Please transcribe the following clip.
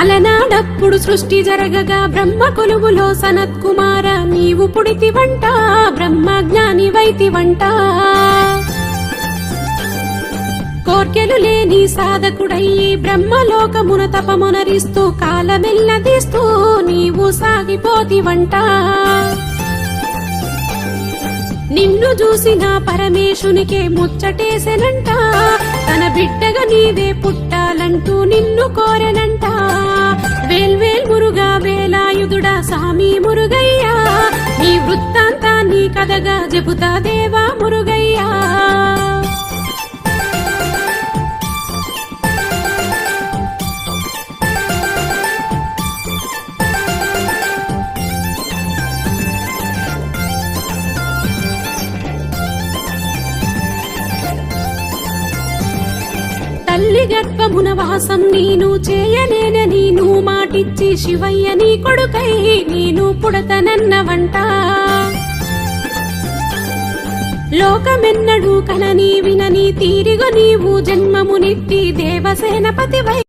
అలనాడప్పుడు సృష్టి జరగగా బ్రహ్మ కొలువులో సనత్ కుమార నీవు పుడితివంట బ్రహ్మ జ్ఞాని వైతివంట కోర్కెలు లేని సాధకుడయ్యి బ్రహ్మలోకమున తపమునరిస్తూ కాలమెల్లదీస్తూ నీవు సాగిపోతివంట నిన్ను చూసిన పరమేశునికే ముచ్చటేసెనంట తన బిడ్డగా నీవే పుట్టాలంటూ నిన్ను కోరెనంట వేల్వేల్ మురుగా వేలాయుధుడా సామి మురుగయ్యా నీ వృత్తాంతాన్ని కథగా చెబుతా దేవా మురుగయ్యా తల్లి గర్భమున వాసం నేను చేయలేనని నువ్వు మాటిచ్చి శివయ్య నీ కొడుకై నేను పుడతనన్నవంట లోకమెన్నడూ కనని వినని తీరిగ నీవు జన్మమునిట్టి దేవసేనపతివై